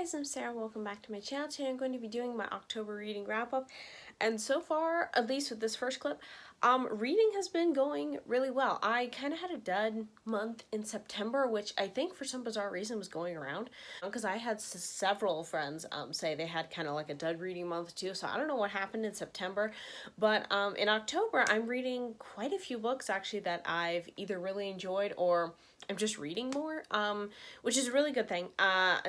guys, I'm Sarah. Welcome back to my channel. Today I'm going to be doing my October reading wrap up, and so far, at least with this first clip, reading has been going really well. I kind of had a dud month in September, which I think for some bizarre reason was going around because I had several friends say they had kind of like a dud reading month too. So I don't know what happened in September, but in October I'm reading quite a few books actually that I've either really enjoyed or I'm just reading more, which is a really good thing,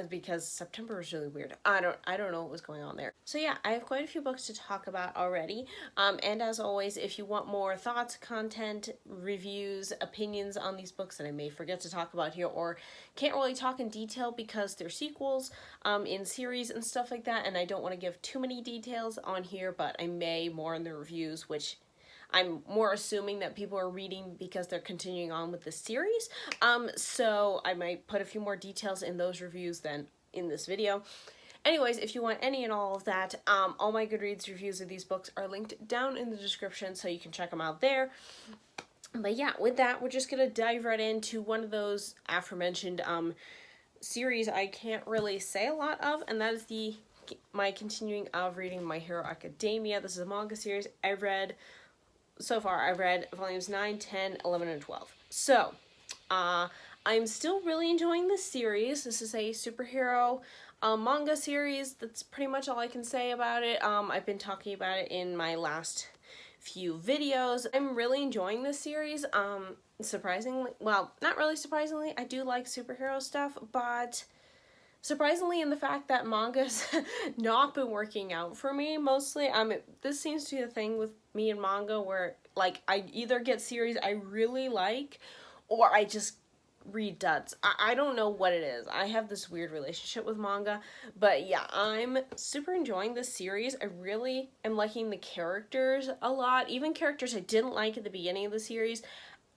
because September was really weird. I don't know what was going on there. So yeah, I have quite a few books to talk about already, and as always, if you want more thoughts, content, reviews, opinions on these books that I may forget to talk about here, or can't really talk in detail because they're sequels, in series and stuff like that, and I don't want to give too many details on here, but I may more in the reviews, which I'm more assuming that people are reading because they're continuing on with the series. So I might put a few more details in those reviews than in this video. Anyways, if you want any and all of that, all my Goodreads reviews of these books are linked down in the description, so you can check them out there. But yeah, with that, we're just gonna dive right into one of those aforementioned series I can't really say a lot of, and that is my continuing of reading My Hero Academia. This is a manga series so far. I've read volumes 9, 10, 11, and 12. So, I'm still really enjoying this series. This is a superhero manga series. That's pretty much all I can say about it. I've been talking about it in my last few videos. I'm really enjoying this series. Surprisingly, well, not really surprisingly, I do like superhero stuff, but surprisingly in the fact that manga's not been working out for me mostly. This seems to be the thing with me and manga where like I either get series I really like or I just read duds. I don't know what it is. I have this weird relationship with manga, but yeah, I'm super enjoying this series. I really am liking the characters a lot, even characters I didn't like at the beginning of the series.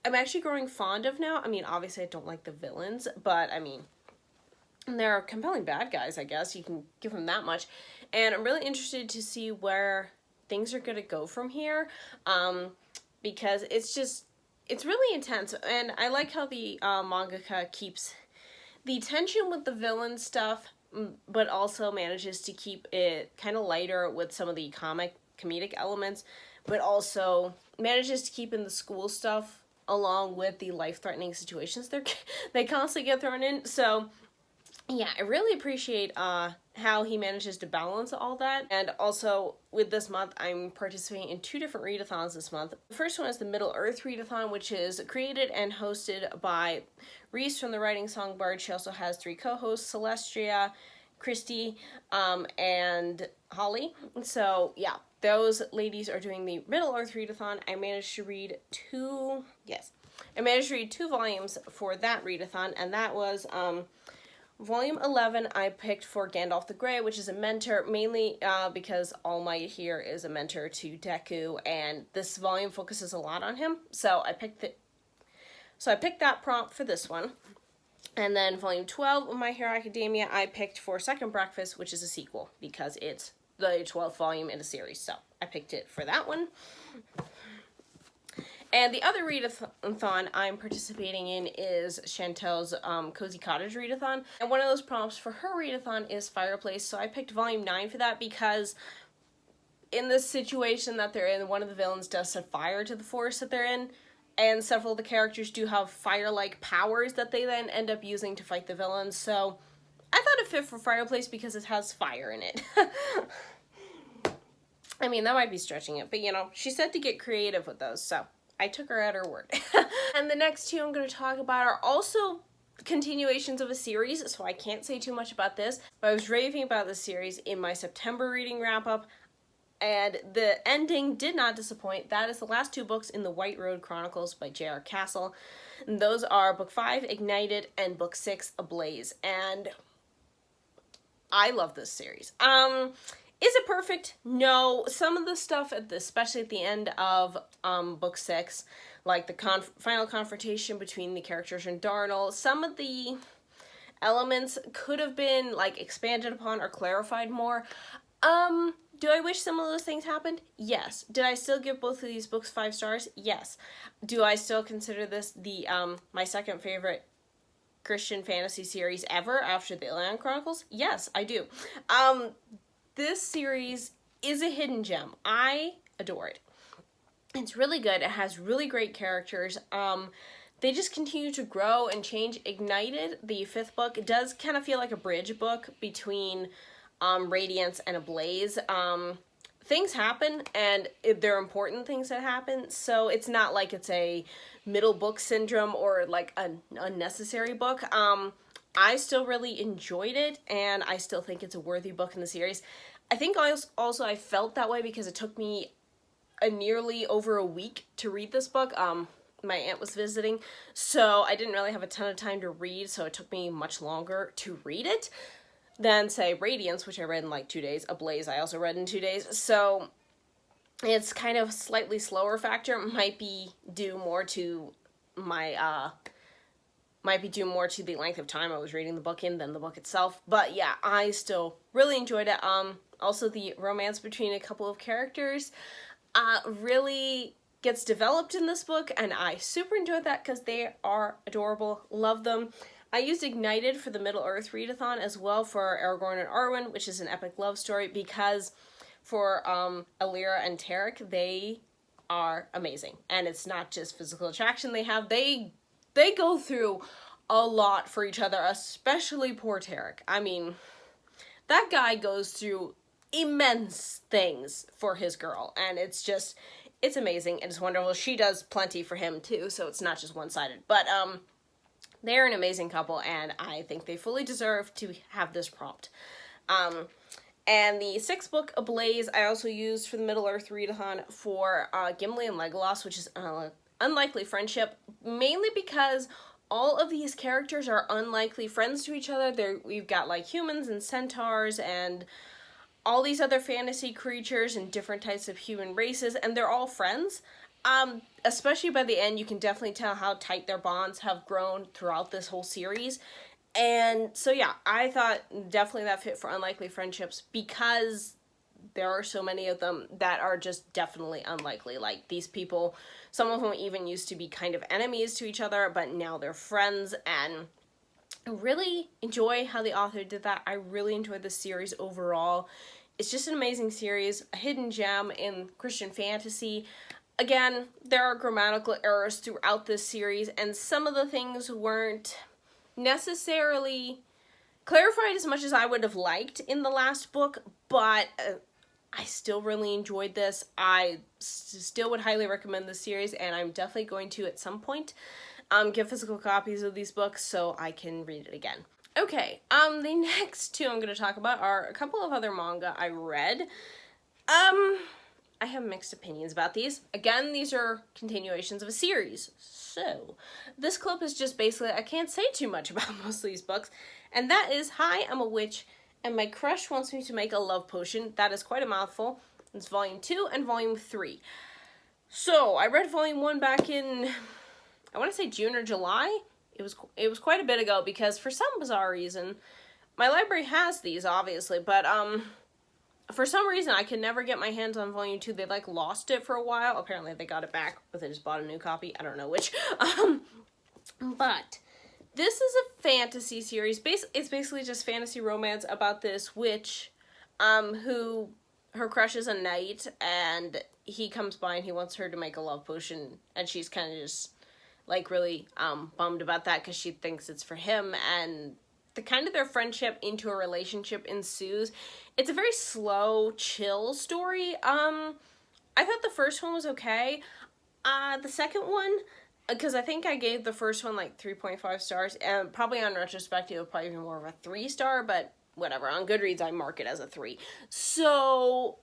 I'm actually growing fond of now. I mean, obviously I don't like the villains, but I mean, they're compelling bad guys, I guess. You can give them that much. And I'm really interested to see where things are going to go from here, because it's really intense. And I like how the mangaka keeps the tension with the villain stuff, but also manages to keep it kind of lighter with some of the comedic elements, but also manages to keep in the school stuff along with the life-threatening situations they constantly get thrown in. So yeah, I really appreciate how he manages to balance all that. And also, with this month, I'm participating in 2 different readathons this month. The first one is the Middle Earth readathon, which is created and hosted by Reese from the Writing Songbird. She also has 3 co-hosts, Celestia, Christy, and Holly. So yeah, those ladies are doing the Middle Earth readathon. I managed to read 2 volumes for that readathon, and that was Volume 11 I picked for Gandalf the Grey, which is a mentor, mainly because All Might here is a mentor to Deku, and this volume focuses a lot on him, so I picked that prompt for this one. And then Volume 12 of My Hero Academia I picked for Second Breakfast, which is a sequel, because it's the 12th volume in a series, so I picked it for that one. And the other readathon I'm participating in is Chantel's Cozy Cottage readathon. And one of those prompts for her readathon is Fireplace, so I picked Volume 9 for that because in this situation that they're in, one of the villains does set fire to the forest that they're in, and several of the characters do have fire-like powers that they then end up using to fight the villains, so I thought it fit for Fireplace because it has fire in it. I mean, that might be stretching it, but you know, she said to get creative with those, so I took her at her word. And the next 2 I'm going to talk about are also continuations of a series, so I can't say too much about this, but I was raving about this series in my September reading wrap-up, and the ending did not disappoint. That is the last 2 books in the White Road Chronicles by J.R. Cassell. And those are Book 5, Ignited, and Book 6, Ablaze, and I love this series. Is it perfect? No. Some of the stuff, especially at the end of Book 6, like the final confrontation between the characters and Darnell, some of the elements could have been like expanded upon or clarified more. Do I wish some of those things happened? Yes. Did I still give both of these books 5 stars? Yes. Do I still consider this the my second favorite Christian fantasy series ever after the Ilyon Chronicles? Yes, I do. This series is a hidden gem. I adore it. It's really good. It has really great characters. They just continue to grow and change. Ignited, the 5th book, it does kind of feel like a bridge book between Radiance and Ablaze. Things happen, and they're important things that happen, so it's not like it's a middle book syndrome or like an unnecessary book. I still really enjoyed it, and I still think it's a worthy book in the series. I think also I felt that way because it took me nearly over a week to read this book. My aunt was visiting, so I didn't really have a ton of time to read, so it took me much longer to read it than, say, Radiance, which I read in like 2 days. Ablaze I also read in 2 days. So it's kind of slightly slower factor. Might be due more to my the length of time I was reading the book in than the book itself. But yeah, I still really enjoyed it. Also the romance between a couple of characters really gets developed in this book, and I super enjoyed that because they are adorable. Love them. I used Ignited for the Middle-earth readathon as well for Aragorn and Arwen, which is an epic love story, because for Alira and Tarek, they are amazing. And it's not just physical attraction they have. They go through a lot for each other, especially poor Tarek. I mean, that guy goes through immense things for his girl, and it's amazing. It's wonderful. She does plenty for him too, so it's not just one-sided. But they're an amazing couple, and I think they fully deserve to have this prompt. And the 6th book, Ablaze, I also used for the Middle-earth readathon for Gimli and Legolas, which is unlikely friendship, mainly because all of these characters are unlikely friends to each other. We've got like humans and centaurs and all these other fantasy creatures and different types of human races, and they're all friends. Especially by the end, you can definitely tell how tight their bonds have grown throughout this whole series. And so yeah, I thought definitely that fit for unlikely friendships because there are so many of them that are just definitely unlikely. Like these people, some of them even used to be kind of enemies to each other, but now they're friends, and I really enjoy how the author did that. I really enjoyed this series overall. It's just an amazing series, a hidden gem in Christian fantasy. Again, there are grammatical errors throughout this series, and some of the things weren't necessarily clarified as much as I would have liked in the last book, but I still really enjoyed this. I still would highly recommend this series, and I'm definitely going to, at some point, get physical copies of these books so I can read it again. Okay, the next two I'm going to talk about are a couple of other manga I read. I have mixed opinions about these. Again, these are continuations of a series. So, this clip is just basically, I can't say too much about most of these books. And that is, hi, I'm a witch, and my crush wants me to make a love potion. That is quite a mouthful. It's volume 2 and volume 3. So, I read volume 1 back in, I want to say June or July. It was quite a bit ago because for some bizarre reason, my library has these, obviously, but, for some reason, I could never get my hands on volume 2. They, like, lost it for a while. Apparently, they got it back, but they just bought a new copy. I don't know which. But this is a fantasy series. It's basically just fantasy romance about this witch, who, her crush is a knight, and he comes by and he wants her to make a love potion, and she's kind of just, like, really, bummed about that because she thinks it's for him, and their friendship into a relationship ensues. It's a very slow, chill story. I thought the first one was okay. The second one, because I think I gave the first one like 3.5 stars, and probably on retrospective, it would probably be more of a 3-star, but whatever. On Goodreads, I mark it as a 3. So,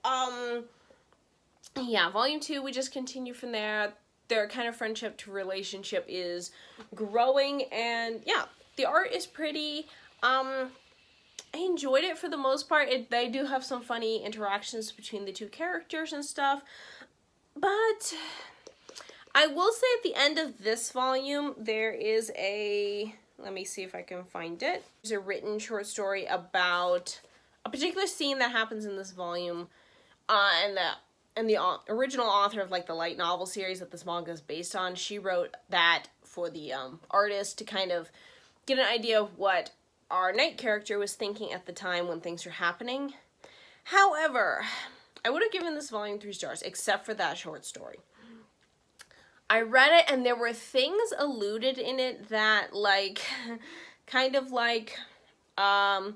yeah, volume 2, we just continue from there. Their kind of friendship to relationship is growing, and yeah, the art is pretty. I enjoyed it for the most part. They do have some funny interactions between the two characters and stuff, but I will say at the end of this volume, there is let me see if I can find it. There's a written short story about a particular scene that happens in this volume, and the original author of, like, the light novel series that this manga is based on, she wrote that for the artist to kind of get an idea of what our Knight character was thinking at the time when things were happening. However, I would have given this volume 3 stars, except for that short story. I read it, and there were things alluded in it that, like, kind of like, I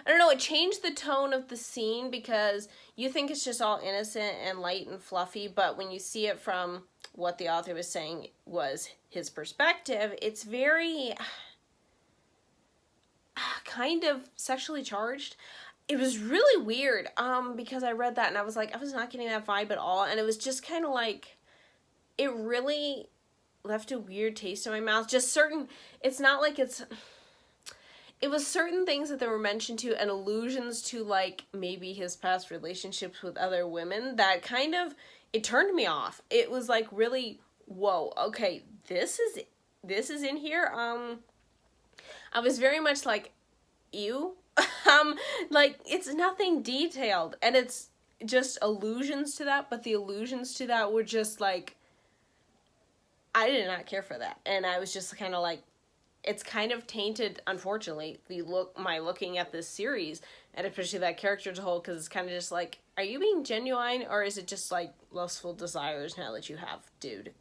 don't know, it changed the tone of the scene, because you think it's just all innocent and light and fluffy, but when you see it from what the author was saying was his perspective, it's very kind of sexually charged. It was really weird, because I read that and I was like, I was not getting that vibe at all, and it was just kind of like, it really left a weird taste in my mouth. Just certain, it's not like it was certain things that they were mentioned to and allusions to, like, maybe his past relationships with other women that kind of, it turned me off. It was like, really, whoa, okay, this is in here. I was very much like, ew. Like, it's nothing detailed, and it's just allusions to that, but the allusions to that were just like, I did not care for that, and I was just kind of like, it's kind of tainted, unfortunately, my looking at this series, and especially that character as a whole, because it's kind of just like, are you being genuine, or is it just like lustful desires now that you have, dude?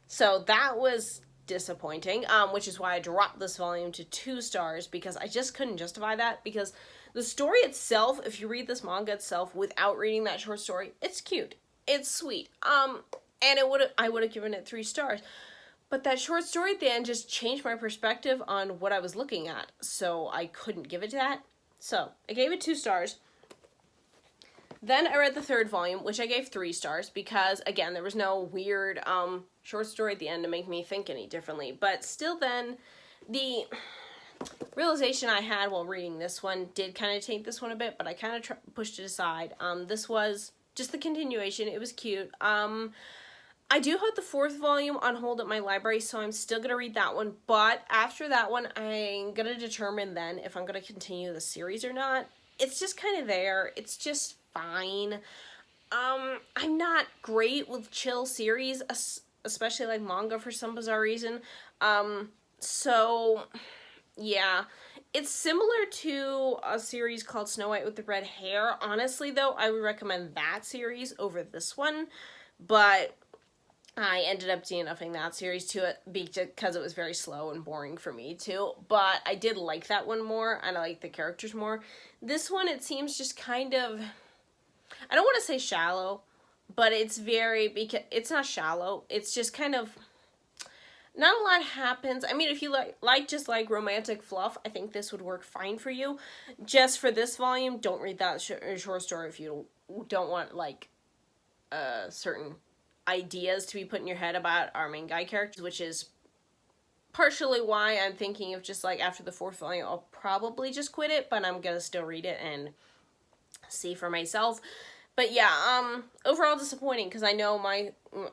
So that was disappointing, which is why I dropped this volume to 2 stars, because I just couldn't justify that, because the story itself, if you read this manga itself without reading that short story, it's cute, it's sweet, and I would have given it 3 stars. But that short story at the end just changed my perspective on what I was looking at, so I couldn't give it that. So I gave it 2 stars. Then I read the 3rd volume, which I gave 3 stars, because, again, there was no weird short story at the end to make me think any differently. But still then, the realization I had while reading this one did kind of taint this one a bit, but I kind of pushed it aside. This was just the continuation. It was cute. I do have the 4th volume on hold at my library, so I'm still going to read that one. But after that one, I'm going to determine then if I'm going to continue the series or not. It's just kind of there. It's just fine. I'm not great with chill series, especially like manga for some bizarre reason. So, yeah. It's similar to a series called Snow White with the Red Hair. Honestly, though, I would recommend that series over this one. But I ended up DNFing that series to it because it was very slow and boring for me too. But I did like that one more, and I like the characters more. This one, it seems just kind of, I don't want to say shallow, but it's it's not shallow. It's just kind of, not a lot happens. I mean, if you like romantic fluff, I think this would work fine for you. Just for this volume, don't read that short story if you don't want, like, certain ideas to be put in your head about our main guy characters, which is partially why I'm thinking of just, like, after the 4th volume, I'll probably just quit it, but I'm gonna still read it and see for myself. But yeah, overall disappointing, because I know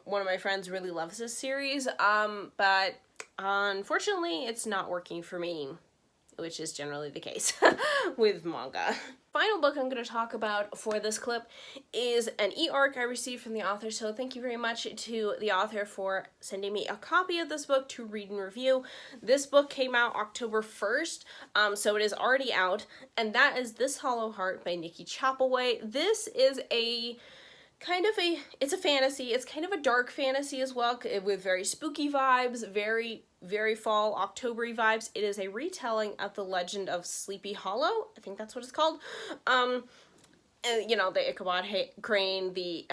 one of my friends really loves this series, but unfortunately it's not working for me, which is generally the case with manga. Final book I'm going to talk about for this clip is an e-arc I received from the author, so thank you very much to the author for sending me a copy of this book to read and review. This book came out October 1st, so it is already out, and that is This Hollow Heart by Nikki Chapelway. This is it's a fantasy. It's kind of a dark fantasy as well, with very spooky vibes, very, very fall, October-y vibes. It is a retelling of the legend of Sleepy Hollow. I think that's what it's called. And, you know, the Ichabod Crane, the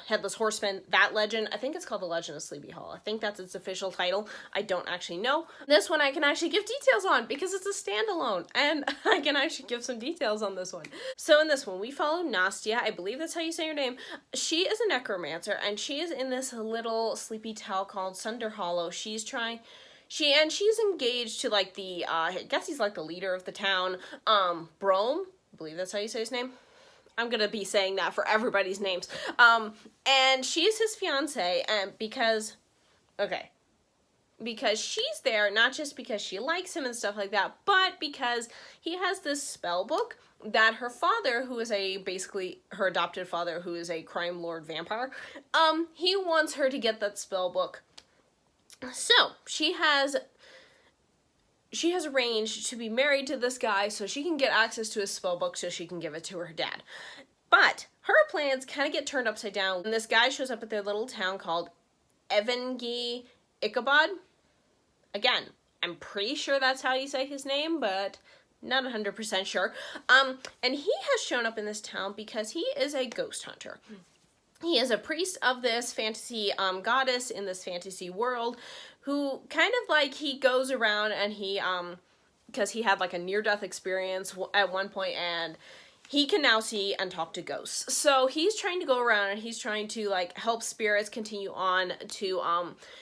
Headless Horseman, that legend. I think it's called The Legend of Sleepy Hollow. I think that's its official title. I don't actually know. This one I can actually give details on because it's a standalone, and I can actually give some details on this one. So in this one, we follow Nastia. I believe that's how you say her name. She is a necromancer, and she is in this little sleepy town called Sunder Hollow. She's engaged to, like, the, I guess he's, like, the leader of the town, Brome. I believe that's how you say his name. I'm gonna be saying that for everybody's names. And she's his fiance, and because she's there, not just because she likes him and stuff like that, but because he has this spell book that her father, who is basically her adopted father, who is a crime lord vampire, he wants her to get that spell book So she has arranged to be married to this guy so she can get access to his spell book so she can give it to her dad. But her plans kind of get turned upside down when this guy shows up at their little town called Evangee Ichabod. Again, I'm pretty sure that's how you say his name, but not 100% sure. And he has shown up in this town because he is a ghost hunter. He is a priest of this fantasy goddess in this fantasy world who kind of like, he goes around and he, because he had like a near-death experience at one point, and he can now see and talk to ghosts. So he's trying to go around and he's trying to like help spirits continue on to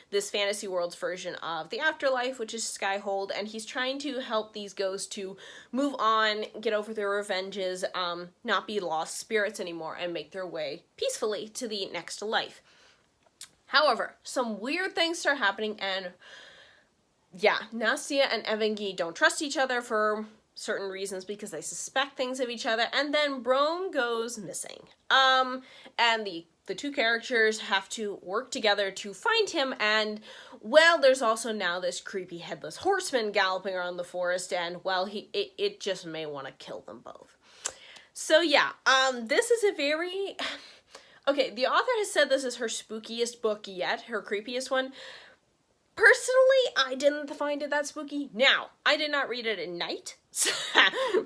this fantasy world's version of the afterlife, which is Skyhold, and he's trying to help these ghosts to move on, get over their revenges, not be lost spirits anymore, and make their way peacefully to the next life. However, some weird things start happening, and yeah, Nastia and Evangee don't trust each other for certain reasons because they suspect things of each other, and then Brome goes missing. And the two characters have to work together to find him, and well, there's also now this creepy headless horseman galloping around the forest, and well, it just may want to kill them both. So yeah, this is a very okay, the author has said this is her spookiest book yet, her creepiest one. Personally, I didn't find it that spooky. Now, I did not read it at night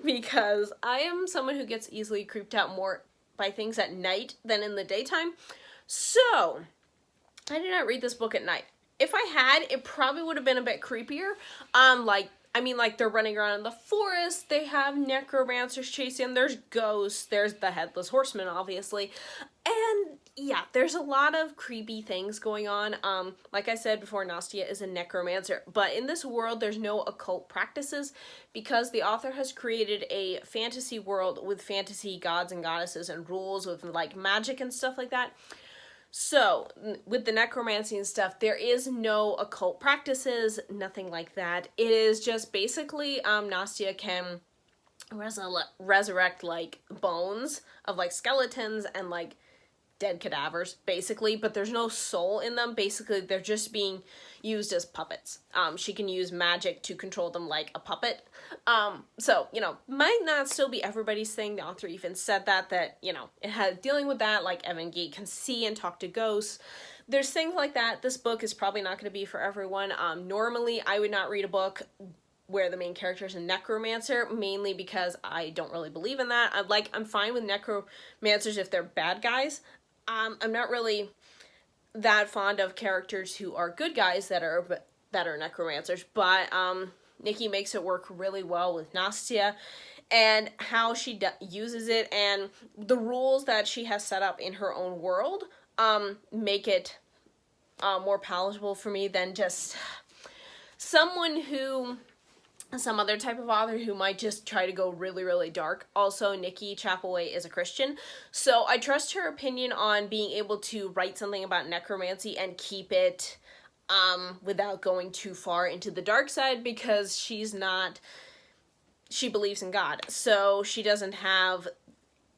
because I am someone who gets easily creeped out more by things at night than in the daytime. So, I did not read this book at night. If I had, it probably would have been a bit creepier. Like they're running around in the forest, they have necromancers chasing them, there's ghosts, there's the headless horseman, obviously. And yeah, there's a lot of creepy things going on. Like I said before, Nastia is a necromancer, but in this world, there's no occult practices because the author has created a fantasy world with fantasy gods and goddesses and rules with like magic and stuff like that. So, with the necromancy and stuff, there is no occult practices, nothing like that. It is just basically, Nastia can resurrect, like, bones of, like, skeletons and, like, dead cadavers, basically, but there's no soul in them. Basically, they're just being used as puppets. She can use magic to control them like a puppet. So, you know, might not still be everybody's thing. The author even said that, you know, it had dealing with that, like Evangee can see and talk to ghosts. There's things like that. This book is probably not going to be for everyone. Normally, I would not read a book where the main character is a necromancer, mainly because I don't really believe in that. I'm fine with necromancers if they're bad guys. I'm not really that fond of characters who are good guys that are necromancers, but Nikki makes it work really well with Nastia and how she uses it, and the rules that she has set up in her own world make it more palatable for me than just some other type of author who might just try to go really, really dark. Also, Nikki Chapelway is a Christian, so I trust her opinion on being able to write something about necromancy and keep it without going too far into the dark side, because she believes in God, so she doesn't have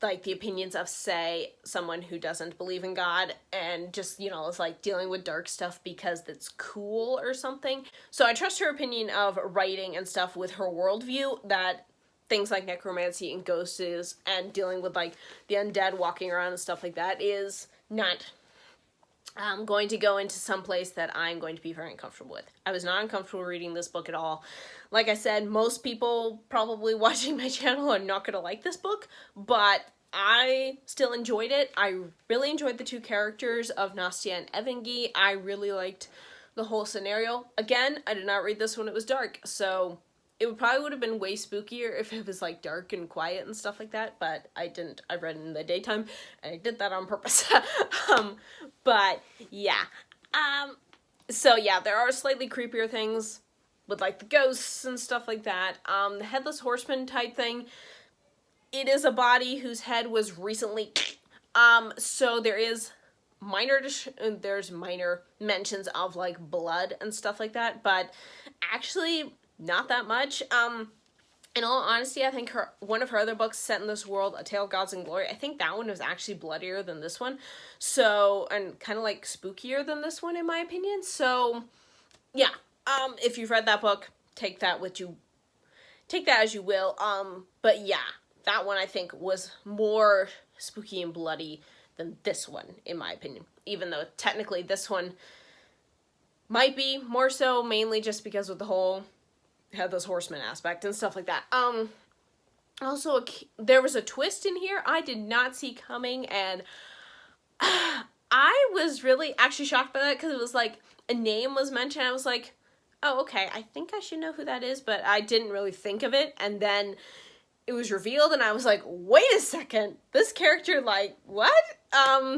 like the opinions of, say, someone who doesn't believe in God and just, you know, is like dealing with dark stuff because that's cool or something. So I trust her opinion of writing and stuff with her worldview, that things like necromancy and ghosts and dealing with like the undead walking around and stuff like that is not going to go into some place that I'm going to be very uncomfortable with. I was not uncomfortable reading this book at all. Like I said, most people probably watching my channel are not going to like this book, but I still enjoyed it. I really enjoyed the two characters of Nastia and Evangee. I really liked the whole scenario. Again, I did not read this when it was dark, so it probably would have been way spookier if it was like dark and quiet and stuff like that, but I didn't. I read it in the daytime, and I did that on purpose. But yeah. So yeah, there are slightly creepier things with like the ghosts and stuff like that. The headless horseman type thing, it is a body whose head was recently so there's minor mentions of like blood and stuff like that, but actually not that much. In all honesty, I think one of her other books set in this world, A Tale of Gods and Glory, I think that one was actually bloodier than this one. So, and kind of like spookier than this one in my opinion. So, yeah, if you've read that book, take that as you will. But yeah, that one I think was more spooky and bloody than this one, in my opinion. Even though technically this one might be more so, mainly just because of the whole Headless Horseman aspect and stuff like that. Also, there was a twist in here I did not see coming, and I was really actually shocked by that, because it was like a name was mentioned. I was like, oh, okay, I think I should know who that is, but I didn't really think of it. And then it was revealed, and I was like, wait a second, this character, like, what?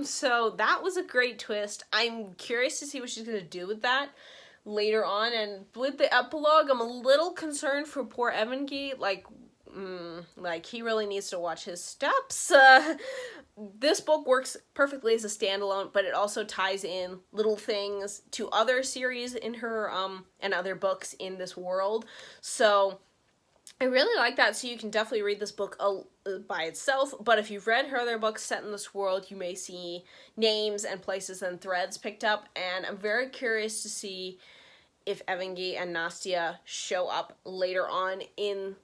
So that was a great twist. I'm curious to see what she's gonna do with that later on. And with the epilogue, I'm a little concerned for poor Evangee. Like, he really needs to watch his steps. This book works perfectly as a standalone, but it also ties in little things to other series in her, and other books in this world. So I really like that, so you can definitely read this book by itself, but if you've read her other books set in this world, you may see names and places and threads picked up, and I'm very curious to see if Evangee and Nastia show up later on in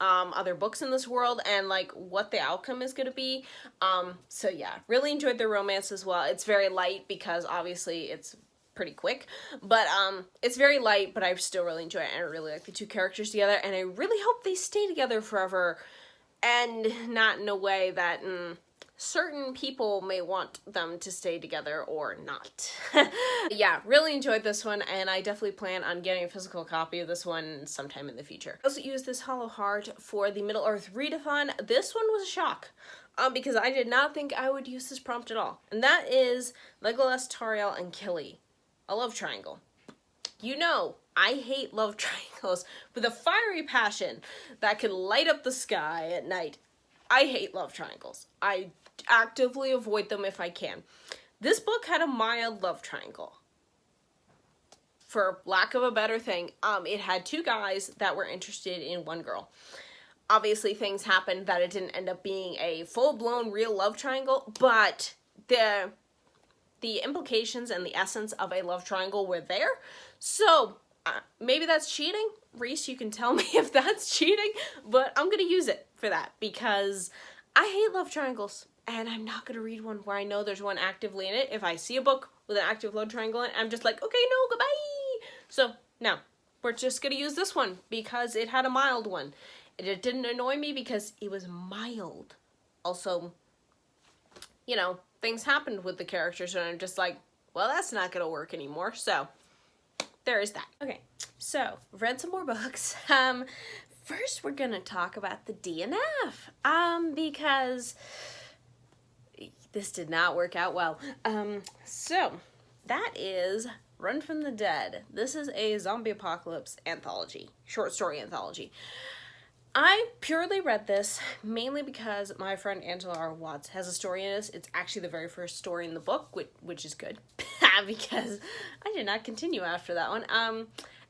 other books in this world, and like what the outcome is going to be. So yeah, really enjoyed their romance as well. It's very light because obviously it's pretty quick, but it's very light, but I still really enjoy it, and I really like the two characters together, and I really hope they stay together forever, and not in a way that certain people may want them to stay together or not. Yeah, really enjoyed this one, and I definitely plan on getting a physical copy of this one sometime in the future. I also used this Hollow Heart for the Middle-earth readathon. This one was a shock, because I did not think I would use this prompt at all, and that is Legolas, Tauriel, and Killy. A love triangle. You know, I hate love triangles with a fiery passion that can light up the sky at night. I hate love triangles. I actively avoid them if I can. This book had a mild love triangle. For lack of a better thing, it had two guys that were interested in one girl. Obviously, things happened that it didn't end up being a full-blown real love triangle, but the implications and the essence of a love triangle were there. So maybe that's cheating. Reese, you can tell me if that's cheating, but I'm gonna use it for that because I hate love triangles, and I'm not gonna read one where I know there's one actively in it. If I see a book with an active love triangle in it, I'm just like, okay, no, goodbye. So no, we're just gonna use this one because it had a mild one. And it didn't annoy me because it was mild. Also, you know, things happened with the characters, and I'm just like, well, that's not gonna work anymore. So there is that. Okay, so read some more books. First we're gonna talk about the DNF, because this did not work out well. So that is Run from the Dead. This is a zombie apocalypse anthology, short story anthology. I purely read this mainly because my friend Angela R. Watts has a story in this. It's actually the very first story in the book, which is good because I did not continue after that one.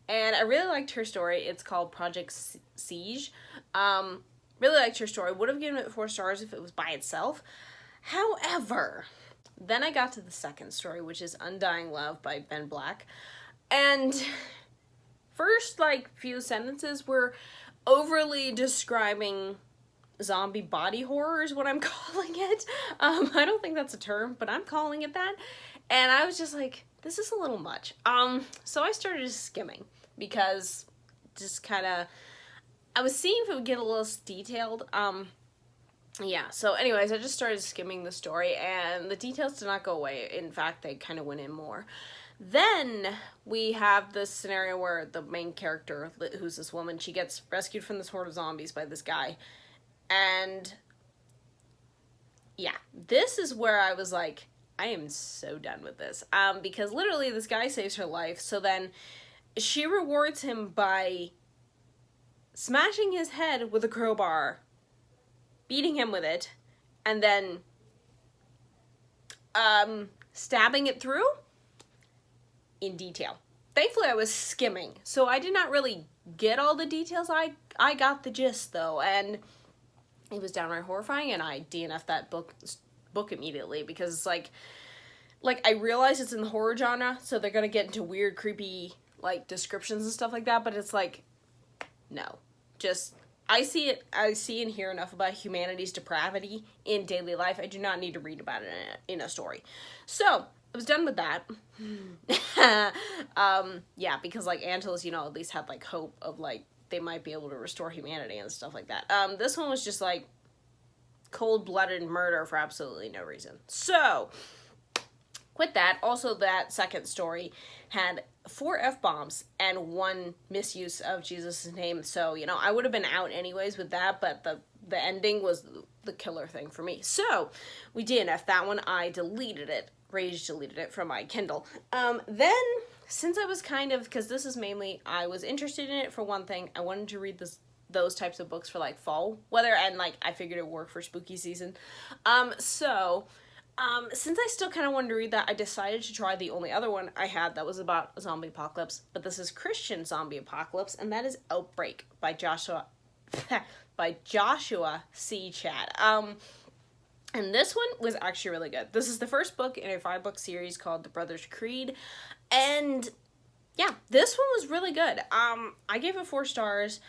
And I really liked her story. It's called Project Siege. Really liked her story. Would have given it 4 stars if it was by itself. However, then I got to the second story, which is Undying Love by Ben Black. And first, few sentences were overly describing zombie body horror is what I'm calling it. I don't think that's a term, but I'm calling it that. And I was just like, this is a little much. So I started skimming because just kind of, I was seeing if it would get a little detailed. Yeah, so anyways, I just started skimming the story, and the details did not go away. In fact, they kind of went in more. Then we have this scenario where the main character, who's this woman, she gets rescued from this horde of zombies by this guy. And yeah, this is where I was like, I am so done with this. Because literally this guy saves her life. So then she rewards him by smashing his head with a crowbar, beating him with it, and then stabbing it through in detail. Thankfully, I was skimming, so I did not really get all the details. I got the gist, though, and it was downright horrifying, and I DNF'd that book immediately, because it's like I realize it's in the horror genre, so they're gonna get into weird, creepy, like descriptions and stuff like that, but it's like, no, just I see and hear enough about humanity's depravity in daily life. I do not need to read about it in a story. So I was done with that. Yeah, because like Angelus, you know, at least had like hope of like they might be able to restore humanity and stuff like that. This one was just like cold-blooded murder for absolutely no reason. So with that, also that second story had 4 F-bombs and 1 misuse of Jesus' name. So, you know, I would have been out anyways with that, but the ending was the killer thing for me. So we DNF'd that one. I deleted it. Rage deleted it from my Kindle. Then, since I was kind of, because this is mainly, I was interested in it for one thing. I wanted to read those types of books for like fall weather, and like I figured it would work for spooky season. Since I still kind of wanted to read that, I decided to try the only other one I had that was about a zombie apocalypse, but this is Christian zombie apocalypse, and that is Outbreak by Joshua C. Chad. And this one was actually really good. This is the first book in a 5-book series called The Brothers Creed, and yeah, this one was really good. I gave it 4 stars.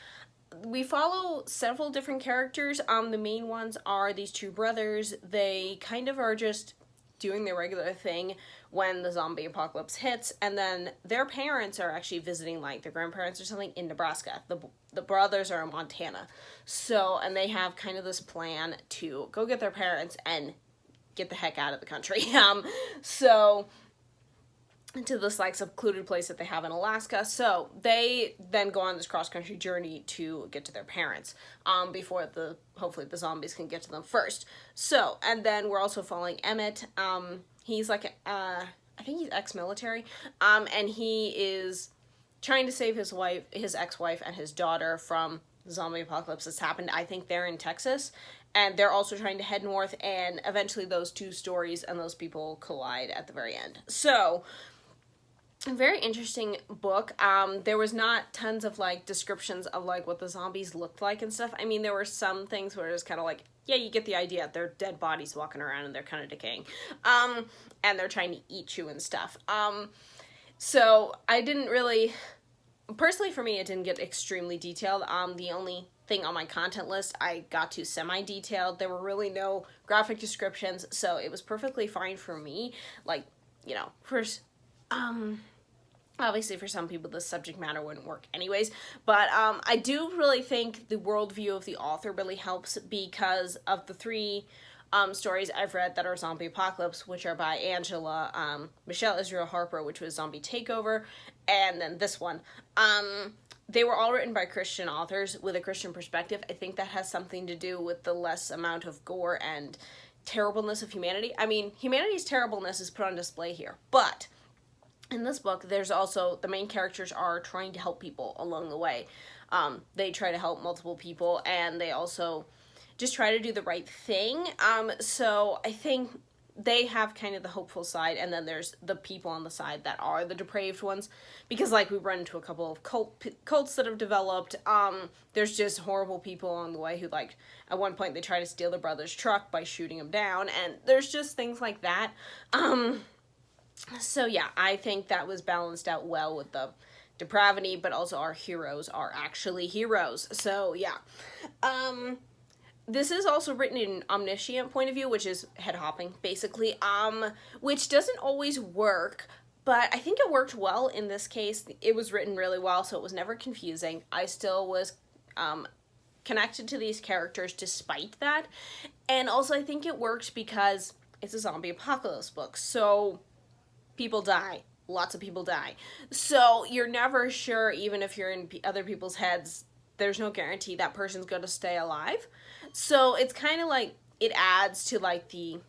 We follow several different characters. The main ones are these 2 brothers. They kind of are just doing their regular thing when the zombie apocalypse hits, and then their parents are actually visiting, like, their grandparents or something in Nebraska. The brothers are in Montana. So, and they have kind of this plan to go get their parents and get the heck out of the country. So into this like secluded place that they have in Alaska. So they then go on this cross-country journey to get to their parents before hopefully the zombies can get to them first. So, and then we're also following Emmett. He's like I think he's ex-military, and he is trying to save his ex-wife and his daughter from the zombie apocalypse that's happened. I think they're in Texas, and they're also trying to head north, and eventually those 2 stories and those people collide at the very end. So a very interesting book. There was not tons of like descriptions of like what the zombies looked like and stuff. I mean, there were some things where it was kind of like, yeah, you get the idea. They're dead bodies walking around and they're kind of decaying. And they're trying to eat you and stuff. So I didn't really, personally for me, it didn't get extremely detailed. The only thing on my content list, I got to semi-detailed. There were really no graphic descriptions, so it was perfectly fine for me. Like, you know, obviously, for some people, the subject matter wouldn't work anyways, but I do really think the worldview of the author really helps because of the 3 stories I've read that are zombie apocalypse, which are by Angela, Michelle Israel Harper, which was Zombie Takeover, and then this one. They were all written by Christian authors with a Christian perspective. I think that has something to do with the less amount of gore and terribleness of humanity. I mean, humanity's terribleness is put on display here, but in this book, there's also, the main characters are trying to help people along the way. They try to help multiple people, and they also just try to do the right thing. So I think they have kind of the hopeful side, and then there's the people on the side that are the depraved ones, because like we run into a couple of cults that have developed. There's just horrible people along the way who, like, at one point they try to steal their brother's truck by shooting him down, and there's just things like that. So yeah, I think that was balanced out well with the depravity, but also our heroes are actually heroes. So yeah. This is also written in an omniscient point of view, which is head hopping, basically, which doesn't always work, but I think it worked well in this case. It was written really well, so it was never confusing. I still was connected to these characters despite that, and also I think it worked because it's a zombie apocalypse book, so people die. Lots of people die. So you're never sure, even if you're in other people's heads, there's no guarantee that person's going to stay alive. So it's kind of like, it adds to like the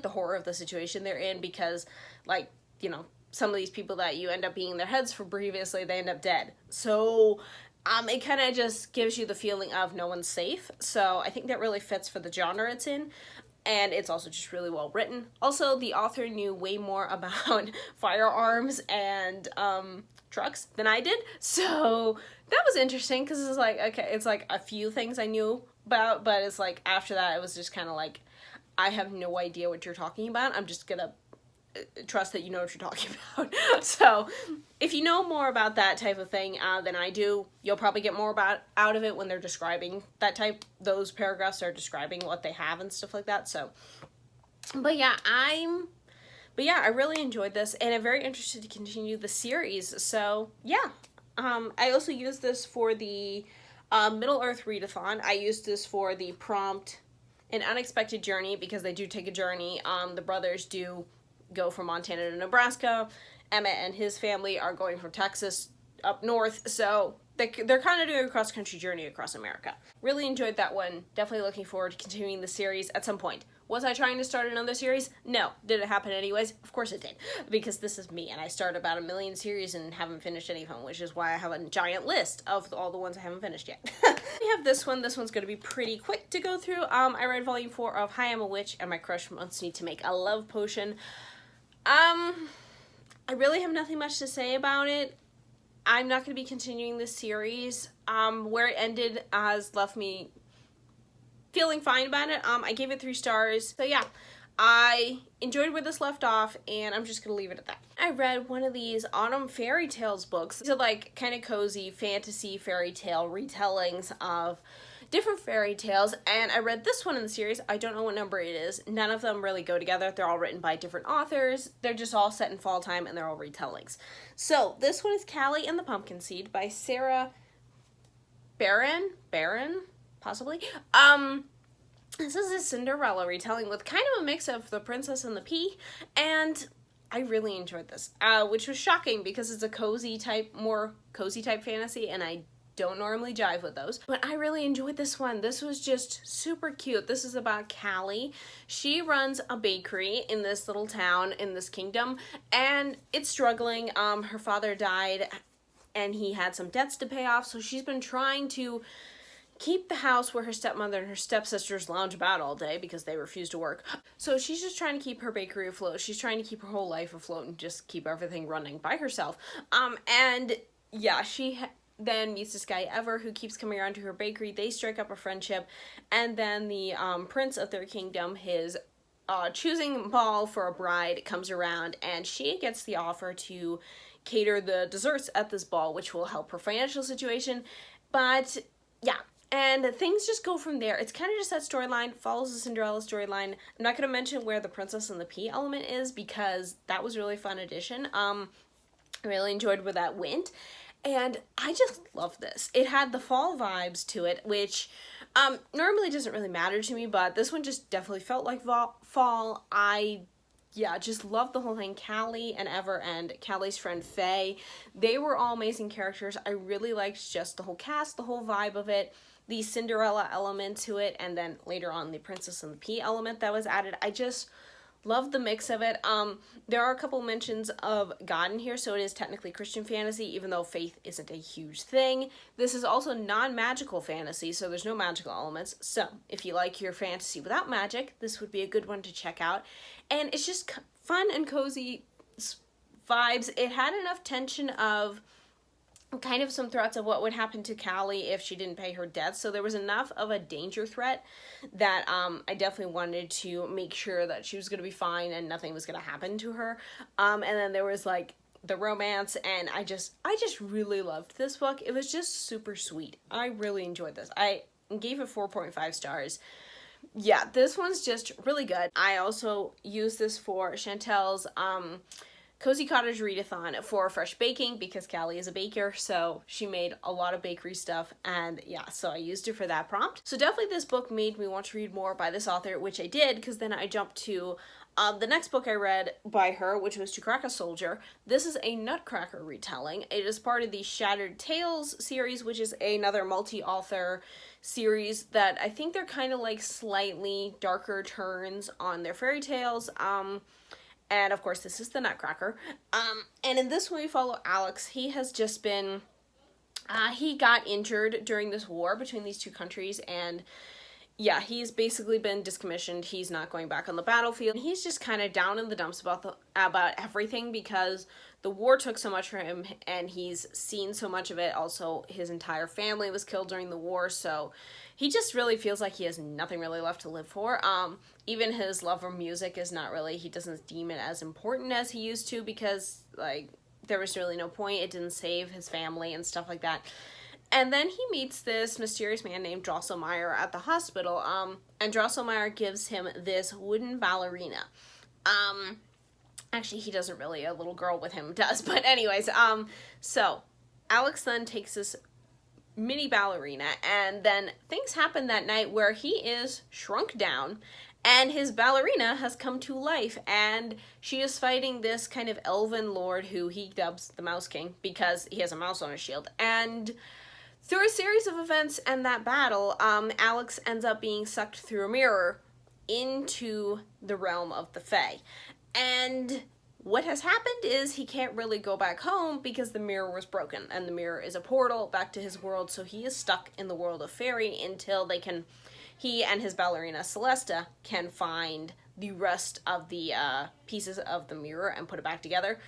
horror of the situation they're in, because like, you know, some of these people that you end up being in their heads for previously, they end up dead. So it kind of just gives you the feeling of no one's safe. So I think that really fits for the genre it's in. And it's also just really well written. Also, the author knew way more about firearms and trucks than I did. So that was interesting, because it's like, okay, it's like a few things I knew about, but it's like after that, it was just kind of like, I have no idea what you're talking about. I'm just gonna trust that you know what you're talking about. So if you know more about that type of thing than I do, you'll probably get more out of it when they're describing that type. Those paragraphs are describing what they have and stuff like that. So, but yeah, I really enjoyed this, and I'm very interested to continue the series. So yeah, I also used this for the Middle Earth readathon. I used this for the prompt An Unexpected Journey, because they do take a journey. The brothers do go from Montana to Nebraska. Emmett and his family are going from Texas up north, so they're kind of doing a cross-country journey across America. Really enjoyed that one. Definitely looking forward to continuing the series at some point. Was I trying to start another series? No. Did it happen anyways? Of course it did, because this is me, and I start about 1 million series and haven't finished any of them, which is why I have a giant list of all the ones I haven't finished yet. We have this one. This one's going to be pretty quick to go through. I read volume 4 of Hi, I'm a Witch, and my crush wants me to make a love potion. I really have nothing much to say about it. I'm not going to be continuing this series. Where it ended has left me feeling fine about it. I gave it 3 stars. So yeah, I enjoyed where this left off, and I'm just going to leave it at that. I read one of these Autumn Fairy Tales books. These are like kind of cozy fantasy fairy tale retellings of different fairy tales, and I read this one in the series. I don't know what number it is. None of them really go together. They're all written by different authors. They're just all set in fall time, and they're all retellings. So this one is Callie and the Pumpkin Seed by Sarah Barron, possibly. This is a Cinderella retelling with kind of a mix of The Princess and the Pea, and I really enjoyed this, which was shocking because it's a more cozy type fantasy, and I don't normally jive with those, but I really enjoyed this one. This was just super cute. This is about Callie. She runs a bakery in this little town in this kingdom, and it's struggling. Her father died, and he had some debts to pay off, so she's been trying to keep the house where her stepmother and her stepsisters lounge about all day because they refuse to work. So she's just trying to keep her bakery afloat. She's trying to keep her whole life afloat and just keep everything running by herself. And yeah, she then meets this guy Ever, who keeps coming around to her bakery. They strike up a friendship, and then the prince of their kingdom, his choosing ball for a bride, comes around, and she gets the offer to cater the desserts at this ball, which will help her financial situation. But yeah, and things just go from there. It's kind of just that storyline, follows the Cinderella storyline. I'm not going to mention where the Princess and the Pea element is, because that was a really fun addition. I really enjoyed where that went. And I just love this. It had the fall vibes to it, which normally doesn't really matter to me, but this one just definitely felt like fall. Yeah, just loved the whole thing. Callie and Ever and Callie's friend Faye, they were all amazing characters. I really liked just the whole cast, the whole vibe of it, the Cinderella element to it, and then later on the Princess and the Pea element that was added. I just love the mix of it. There are a couple mentions of God in here, so it is technically Christian fantasy, even though faith isn't a huge thing. This is also non-magical fantasy, so there's no magical elements. So if you like your fantasy without magic, this would be a good one to check out. And it's just fun and cozy vibes. It had enough tension of kind of some threats of what would happen to Callie if she didn't pay her debts. So there was enough of a danger threat that I definitely wanted to make sure that she was going to be fine and nothing was going to happen to her. And then there was like the romance, and I just really loved this book. It was just super sweet. I really enjoyed this. I gave it 4.5 stars. Yeah, this one's just really good. I also used this for Chantel's Cozy Cottage Readathon for fresh baking, because Callie is a baker, so she made a lot of bakery stuff, and yeah, so I used it for that prompt. So definitely this book made me want to read more by this author, which I did, because then I jumped to the next book I read by her, which was To Crack a Soldier. This is a Nutcracker retelling. It is part of the Shattered Tales series, which is another multi-author series that I think they're kind of like slightly darker turns on their fairy tales. And of course, this is the Nutcracker. And in this one, we follow Alex. He has just been, he got injured during this war between these two countries. And yeah, he's basically been discommissioned. He's not going back on the battlefield. He's just kind of down in the dumps about everything because the war took so much from him and he's seen so much of it. Also, his entire family was killed during the war, so he just really feels like he has nothing really left to live for. Even his love for music is not really, he doesn't deem it as important as he used to because, like, there was really no point. It didn't save his family and stuff like that. And then he meets this mysterious man named Drosselmeyer at the hospital, and Drosselmeyer gives him this wooden ballerina. Actually, he doesn't really, a little girl with him does, but anyways, so Alex then takes this mini ballerina, and then things happen that night where he is shrunk down, and his ballerina has come to life, and she is fighting this kind of elven lord who he dubs the Mouse King because he has a mouse on his shield, and through a series of events and that battle, Alex ends up being sucked through a mirror into the realm of the Fae. And what has happened is he can't really go back home because the mirror was broken, and the mirror is a portal back to his world, so he is stuck in the world of fairy until he and his ballerina Celesta can find the rest of the pieces of the mirror and put it back together.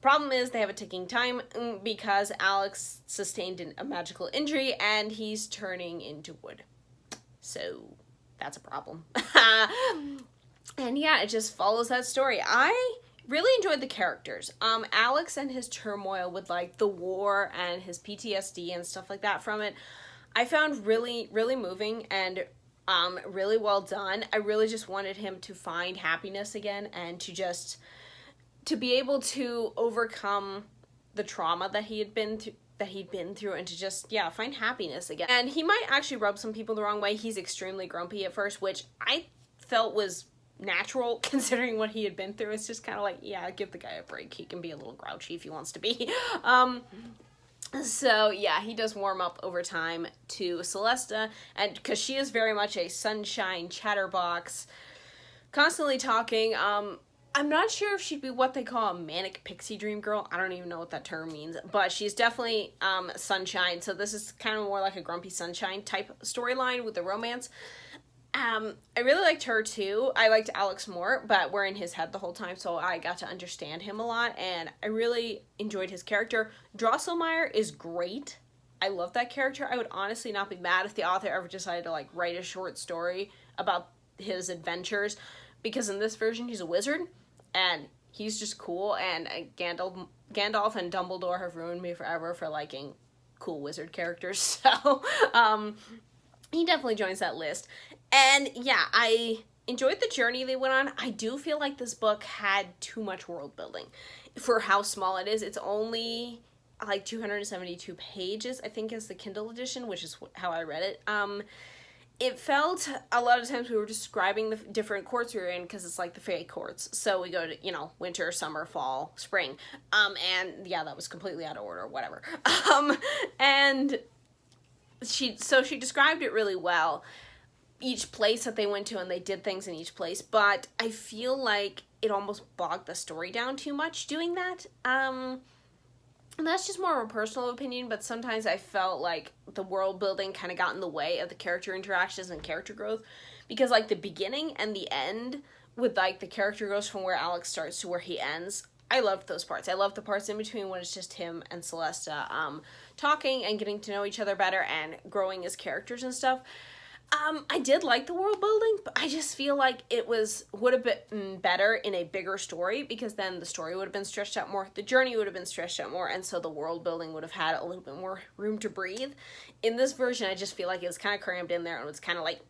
Problem is, they have a ticking time because Alex sustained a magical injury and he's turning into wood. So, that's a problem. And yeah, it just follows that story. I really enjoyed the characters. Alex and his turmoil with, like, the war and his PTSD and stuff like that from it, I found really, really moving and really well done. I really just wanted him to find happiness again and to be able to overcome the trauma that he had been through and to just, yeah, find happiness again. And he might actually rub some people the wrong way. He's extremely grumpy at first, which I felt was natural considering what he had been through. It's just kind of like, yeah, give the guy a break. He can be a little grouchy if he wants to be. So yeah, he does warm up over time to Celesta, and because she is very much a sunshine chatterbox, constantly talking. I'm not sure if she'd be what they call a manic pixie dream girl. I don't even know what that term means, but she's definitely sunshine. So this is kind of more like a grumpy sunshine type storyline with the romance. I really liked her too. I liked Alex more, but we're in his head the whole time, so I got to understand him a lot, and I really enjoyed his character. Drosselmeyer is great. I love that character. I would honestly not be mad if the author ever decided to, like, write a short story about his adventures, because in this version he's a wizard, and he's just cool, and Gandalf and Dumbledore have ruined me forever for liking cool wizard characters, so he definitely joins that list. And yeah, I enjoyed the journey they went on. I do feel like this book had too much world building for how small it is. It's only like 272 pages, I think, is the Kindle edition, which is how I read it. It felt a lot of times we were describing the different courts we were in because it's like the Fae courts. So we go to, winter, summer, fall, spring. And yeah, that was completely out of order, whatever. And she described it really well, each place that they went to, and they did things in each place, but I feel like it almost bogged the story down too much doing that. And that's just more of a personal opinion, but sometimes I felt like the world building kind of got in the way of the character interactions and character growth, because, like, the beginning and the end with, like, the character growth from where Alex starts to where he ends, I loved those parts. I loved the parts in between when it's just him and Celesta talking and getting to know each other better and growing as characters and stuff. I did like the world building, but I just feel like it would have been better in a bigger story, because then the story would have been stretched out more, the journey would have been stretched out more, and so the world building would have had a little bit more room to breathe. In this version, I just feel like it was kind of crammed in there, and it was kind of like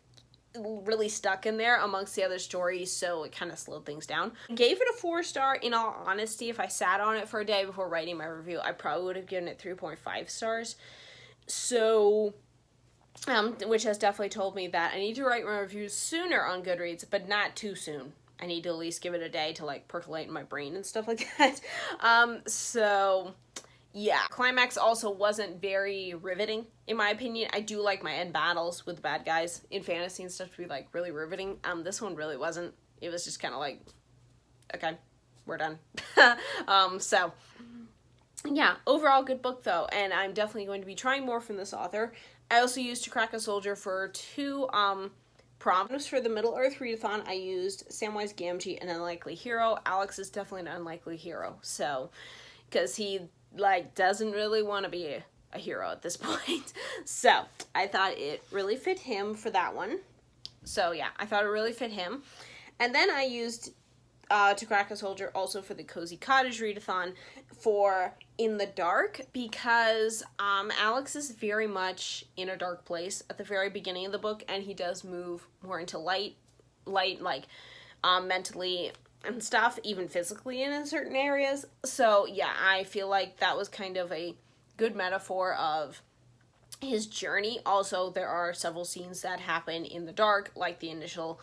really stuck in there amongst the other stories, so it kind of slowed things down. I gave it a 4-star. In all honesty, if I sat on it for a day before writing my review, I probably would have given it 3.5 stars. So which has definitely told me that I need to write my reviews sooner on Goodreads, but not too soon. I need to at least give it a day to, like, percolate in my brain and stuff like that. So yeah. Climax also wasn't very riveting, in my opinion. I do like my end battles with the bad guys in fantasy and stuff to be, like, really riveting. This one really wasn't. It was just kind of like, okay, we're done. So yeah, overall good book though, and I'm definitely going to be trying more from this author. I also used To Crack a Soldier for 2 prompt for the Middle Earth readathon, I used Samwise Gamgee, an unlikely hero. Alex is definitely an unlikely hero, so, because he, like, doesn't really want to be a hero at this point. So, I thought it really fit him for that one. So, yeah, I thought it really fit him. And then I used To Crack a Soldier also for the Cozy Cottage readathon for In the Dark, because Alex is very much in a dark place at the very beginning of the book, and he does move more into light like mentally and stuff, even physically in certain areas. So yeah, I feel like that was kind of a good metaphor of his journey. Also, there are several scenes that happen in the dark, like the initial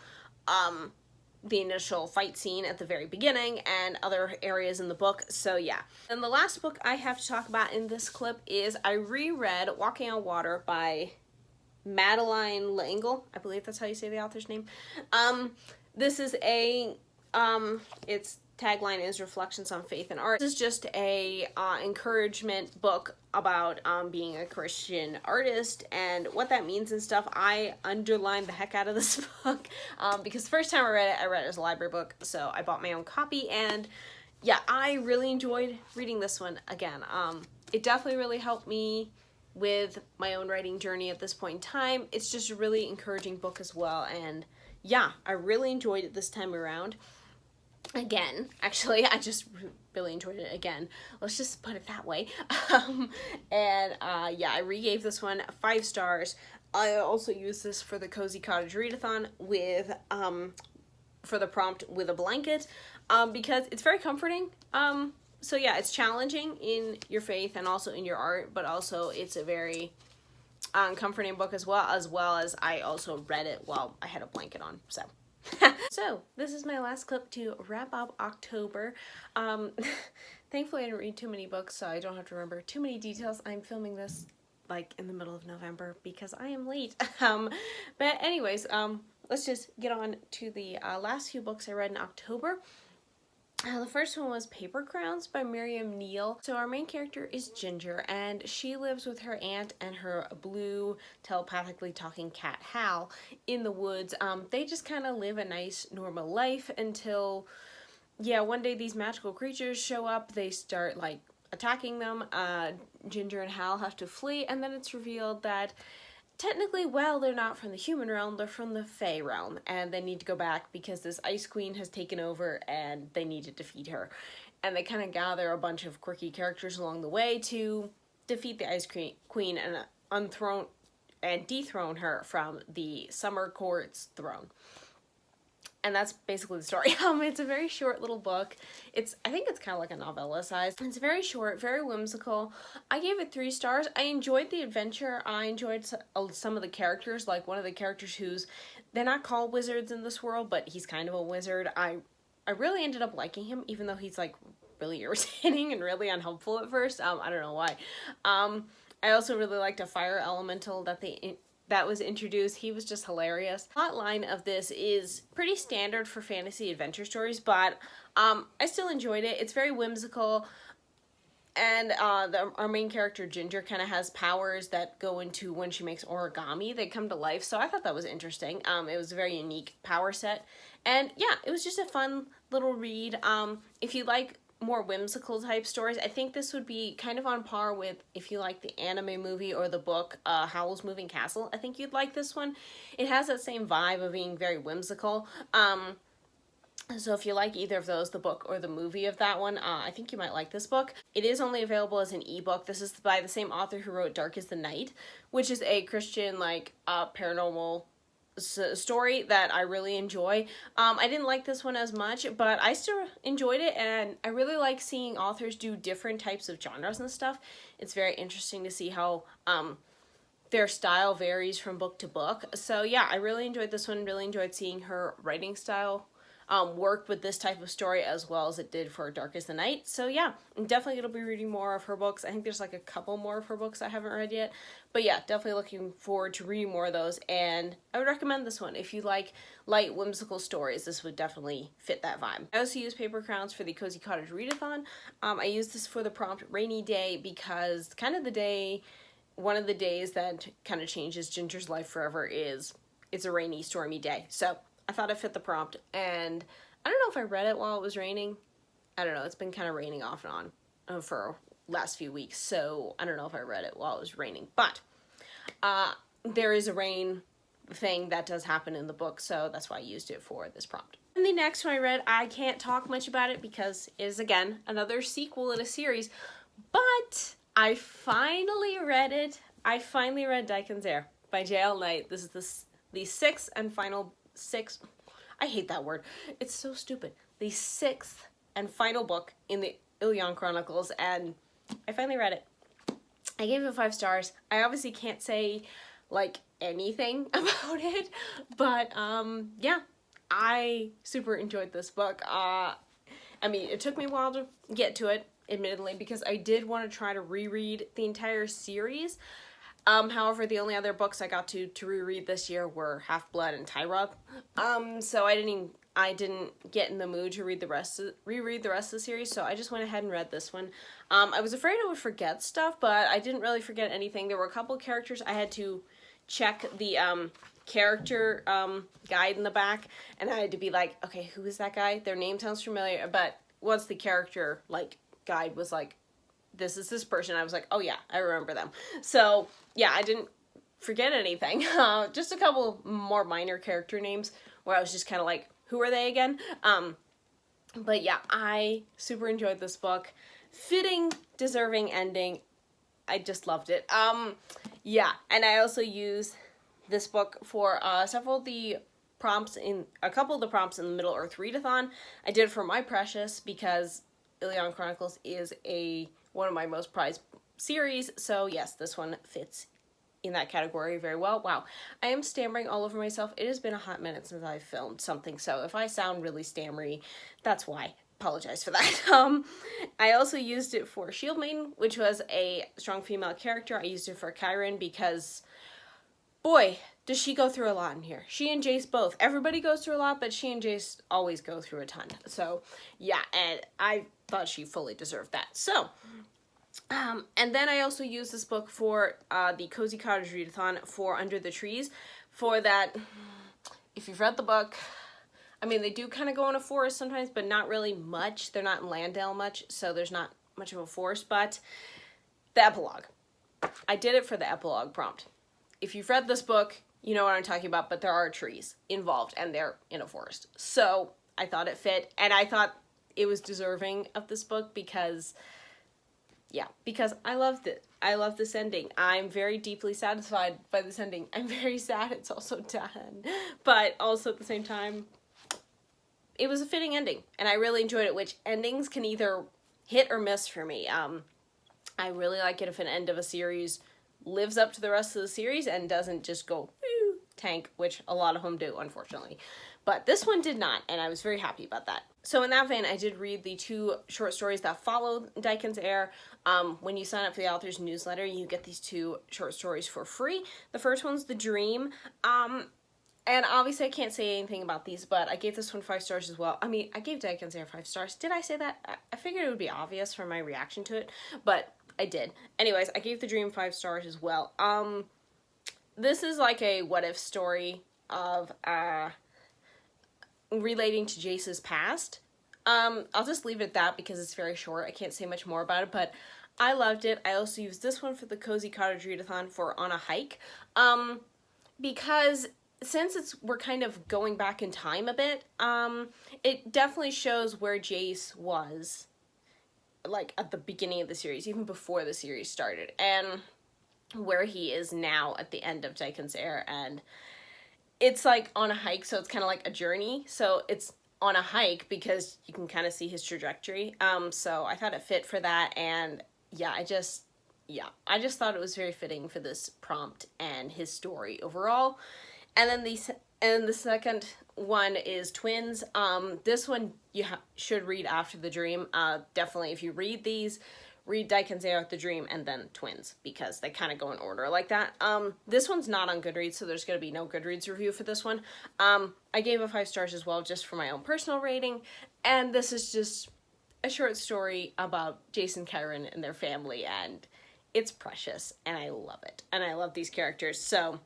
fight scene at the very beginning and other areas in the book. So yeah. And the last book I have to talk about in this clip is I reread Walking on Water by Madeline L'Engle. I believe that's how you say the author's name. This is its tagline is Reflections on Faith and Art. This is just a encouragement book about being a Christian artist and what that means and stuff. I underlined the heck out of this book because the first time I read it as a library book, so I bought my own copy, and yeah, I really enjoyed reading this one again. It definitely really helped me with my own writing journey at this point in time. It's just a really encouraging book as well, and yeah, I really enjoyed it this time around. Again, actually, I just really enjoyed it again. Let's just put it that way. Yeah, I re-gave this one 5 stars. I also used this for the Cozy Cottage readathon with, for the prompt with a blanket, because it's very comforting. So yeah, it's challenging in your faith and also in your art, but also it's a very comforting book as well as I also read it while I had a blanket on, so. So, this is my last clip to wrap up October. Thankfully I didn't read too many books, so I don't have to remember too many details. I'm filming this, like, in the middle of November because I am late. But anyways, let's just get on to the last few books I read in October. The first one was Paper Crowns by Miriam Neal. So our main character is Ginger, and she lives with her aunt and her blue telepathically talking cat Hal in the woods. They just kind of live a nice normal life until, yeah, one day these magical creatures show up. They start like attacking them. Ginger and Hal have to flee, and then it's revealed that technically, well, they're not from the human realm, they're from the Fae realm, and they need to go back because this Ice Queen has taken over and they need to defeat her. And they kind of gather a bunch of quirky characters along the way to defeat the Ice Queen and dethrone her from the Summer Court's throne. And that's basically the story. It's a very short little book. I think it's kind of like a novella size. It's very short, very whimsical. I gave it 3 stars. I enjoyed the adventure. I enjoyed some of the characters, like one of the characters they're not called wizards in this world, but he's kind of a wizard. I really ended up liking him, even though he's like really irritating and really unhelpful at first. I don't know why. I also really liked a fire elemental that was introduced. He was just hilarious. The plotline of this is pretty standard for fantasy adventure stories, but I still enjoyed it. It's very whimsical, and our main character Ginger kind of has powers that go into when she makes origami. They come to life, so I thought that was interesting. It was a very unique power set, and yeah, it was just a fun little read. If you like more whimsical type stories, I think this would be kind of on par with if you like the anime movie or the book Howl's Moving Castle. I think you'd like this one. It has that same vibe of being very whimsical. So if you like either of those, the book or the movie of that one, I think you might like this book. It is only available as an ebook. This is by the same author who wrote Dark is the Night, which is a Christian like paranormal story that I really enjoy. I didn't like this one as much, but I still enjoyed it, and I really like seeing authors do different types of genres and stuff. It's very interesting to see how their style varies from book to book. So yeah, I really enjoyed this one, really enjoyed seeing her writing style work with this type of story as well as it did for Dark is the Night. So yeah, I'm definitely going to be reading more of her books. I think there's like a couple more of her books I haven't read yet. But yeah, definitely looking forward to reading more of those. And I would recommend this one. If you like light, whimsical stories, this would definitely fit that vibe. I also use Paper Crowns for the Cozy Cottage readathon. I used this for the prompt Rainy Day because kind of one of the days that kind of changes Ginger's life forever is it's a rainy, stormy day. So I thought it fit the prompt, and I don't know if I read it while it was raining. I don't know, it's been kind of raining off and on for last few weeks, so I don't know if I read it while it was raining, but there is a rain thing that does happen in the book, so that's why I used it for this prompt. And the next one I read, I can't talk much about it because it is, again, another sequel in a series, but I finally read it. I finally read Daikon's Heir by Jaye. This is the sixth and final I hate that word. It's so stupid. The sixth and final book in the Ilyon Chronicles, and I finally read it. I gave it 5 stars. I obviously can't say like anything about it, but yeah, I super enjoyed this book. I mean, it took me a while to get to it, admittedly, because I did want to try to reread the entire series. However, the only other books I got to reread this year were Half-Blood and Tyra. So I didn't get in the mood to reread the rest of the series, so I just went ahead and read this one. I was afraid I would forget stuff, but I didn't really forget anything. There were a couple characters I had to check the character guide in the back, and I had to be like, okay, who is that guy? Their name sounds familiar, but once the character like guide was like, this is this person, I was like, oh yeah, I remember them. So yeah, I didn't forget anything. Just a couple more minor character names where I was just kind of like, who are they again? But yeah, I super enjoyed this book. Fitting, deserving ending. I just loved it. Yeah, and I also used this book for several of the prompts in a couple of the prompts in the Middle Earth Readathon. I did it for my Precious because Ilyon Chronicles is one of my most prized series. So yes, this one fits in that category very well. Wow, I am stammering all over myself. It has been a hot minute since I filmed something, so if I sound really stammery, that's why. Apologize for that. I also used it for Shield Maiden, which was a strong female character. I used it for Chiron because, boy, does she go through a lot in here. She and Jace both. Everybody goes through a lot, but she and Jace always go through a ton. So, yeah, and I thought she fully deserved that. So, and then I also used this book for the Cozy Cottage Readathon for Under the Trees. For that, if you've read the book, I mean, they do kind of go in a forest sometimes, but not really much. They're not in Landale much, so there's not much of a forest, but the epilogue. I did it for the epilogue prompt. If you've read this book, you know what I'm talking about, but there are trees involved, and they're in a forest. So I thought it fit, and I thought it was deserving of this book because, yeah, because I loved it. I love this ending. I'm very deeply satisfied by this ending. I'm very sad it's also done, but also at the same time, it was a fitting ending, and I really enjoyed it, which endings can either hit or miss for me. I really like it if an end of a series lives up to the rest of the series and doesn't just go tank, which a lot of them do, unfortunately. But this one did not, and I was very happy about that. So in that vein, I did read the 2 short stories that followed Daikon's Heir. When you sign up for the author's newsletter, you get these 2 short stories for free. The first one's The Dream. And obviously I can't say anything about these, but I gave this one 5 stars as well. I mean, I gave Daikon's Heir 5 stars. Did I say that? I figured it would be obvious from my reaction to it, but I did. Anyways, I gave The Dream 5 stars as well. This is like a what-if story of, relating to Jace's past. I'll just leave it at that because it's very short. I can't say much more about it, but I loved it. I also used this one for the Cozy Cottage Readathon for On a Hike, because since we're kind of going back in time a bit, it definitely shows where Jace was, like, at the beginning of the series, even before the series started, and where he is now at the end of Daikon's Heir, and it's, like, on a hike, so it's kind of like a journey, so it's on a hike because you can kind of see his trajectory, so I thought it fit for that, and yeah, I just thought it was very fitting for this prompt and his story overall. And then the second one is Twins. This one you should read after The Dream. Definitely, if you read these, read Daikon's Heir, The Dream, and then Twins, because they kind of go in order like that. This one's not on Goodreads, so there's going to be no Goodreads review for this one. I gave it 5 stars as well, just for my own personal rating. And this is just a short story about Jason, Chiron, and their family, and it's precious, and I love it. And I love these characters, so...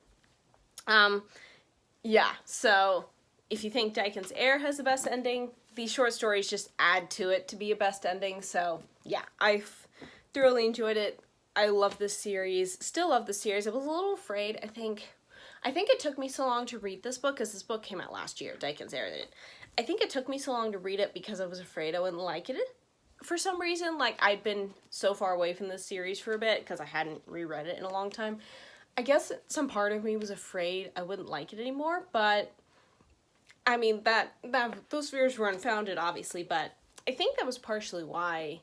Yeah, so if you think Daikin's Heir has the best ending, these short stories just add to it to be a best ending. So yeah, I've thoroughly enjoyed it. I love this series. Still love the series. I was a little afraid. I think it took me so long to read this book because this book came out last year. Daikin's Heir did. I think it took me so long to read it because I was afraid I wouldn't like it. For some reason, like, I'd been so far away from this series for a bit because I hadn't reread it in a long time. I guess some part of me was afraid I wouldn't like it anymore, but I mean, that those fears were unfounded, obviously, but I think that was partially why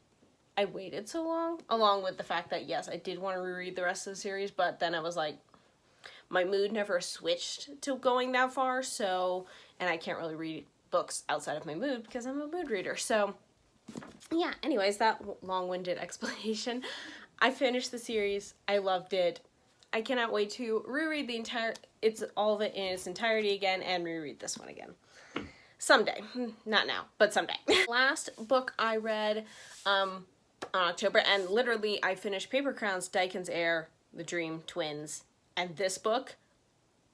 I waited so long, along with the fact that, yes, I did want to reread the rest of the series, but then I was like, my mood never switched to going that far, so, and I can't really read books outside of my mood because I'm a mood reader, so, yeah, anyways, that long-winded explanation. I finished the series, I loved it, I cannot wait to reread all of it in its entirety again and reread this one again. Someday. Not now, but someday. Last book I read on October, and literally I finished Paper Crowns, Daikin's Heir, The Dream Twins, and this book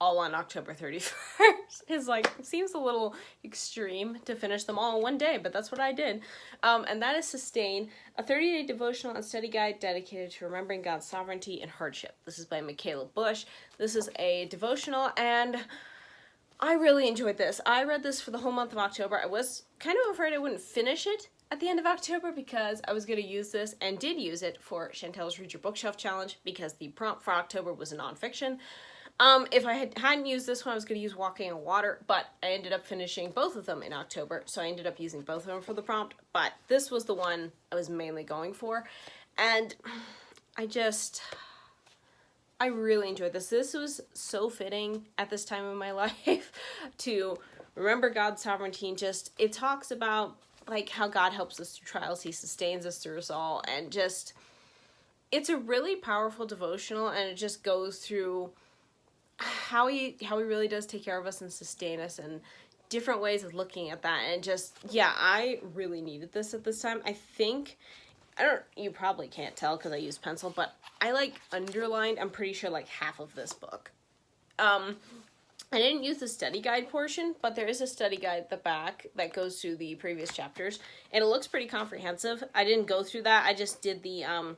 all on October 31st. It's like, it seems a little extreme to finish them all in one day, but that's what I did. And that is Sustain, a 30-day devotional and study guide dedicated to remembering God's sovereignty and hardship. This is by Michaela Bush. This is a devotional, and I really enjoyed this. I read this for the whole month of October. I was kind of afraid I wouldn't finish it at the end of October because I was going to use this, and did use it, for Chantel's Read Your Bookshelf Challenge because the prompt for October was a nonfiction. If I hadn't used this one, I was going to use Walking on Water, but I ended up finishing both of them in October, so I ended up using both of them for the prompt, but this was the one I was mainly going for, and I really enjoyed this. This was so fitting at this time in my life to remember God's sovereignty, and just, it talks about, like, how God helps us through trials, he sustains us through us all, and just, it's a really powerful devotional, and it just goes through how he really does take care of us and sustain us, and different ways of looking at that, and just, yeah, I really needed this at this time. You probably can't tell because I used pencil, but I, like, underlined, I'm pretty sure, like, half of this book. I didn't use the study guide portion, but there is a study guide at the back that goes through the previous chapters, and it looks pretty comprehensive. I didn't go through that. I just did the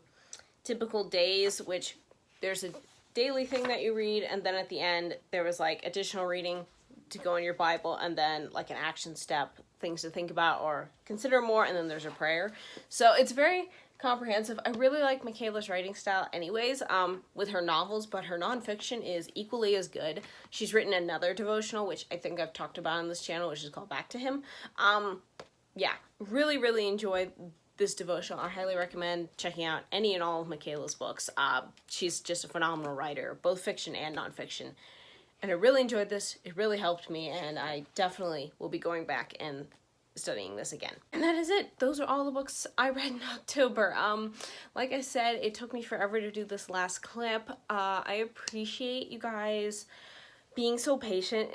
typical days, which there's a daily thing that you read, and then at the end there was, like, additional reading to go in your Bible, and then, like, an action step, things to think about or consider more, and then there's a prayer. So it's very comprehensive. I really like Michaela's writing style anyways, with her novels, but her nonfiction is equally as good. She's written another devotional, which I think I've talked about on this channel, which is called Back to Him. Yeah, really, really enjoyed this devotional. I highly recommend checking out any and all of Michaela's books. She's just a phenomenal writer, both fiction and nonfiction. And I really enjoyed this. It really helped me, and I definitely will be going back and studying this again. And that is it. Those are all the books I read in October. Like I said, it took me forever to do this last clip. I appreciate you guys being so patient